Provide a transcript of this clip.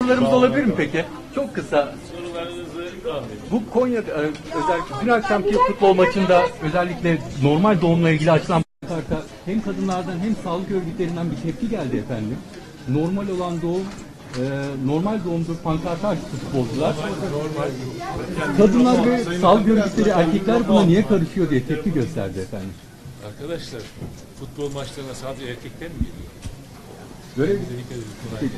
Sorularımız olabilir mi peki? Çok kısa. Sorularınızı almayın. Bu Konya özellikle dün akşamki futbol maçında özellikle normal doğumla ilgili açılan pankarta hem kadınlardan hem sağlık örgütlerinden bir tepki geldi efendim. Normal olan doğum normal doğumdur pankartı açtı futbolcular. Kadınlar ve sağlık örgütleri erkekler buna niye karışıyor diye tepki gösterdi efendim. Arkadaşlar, futbol maçlarına sadece erkekler mi geliyor? Böyle bir Dikkat edin.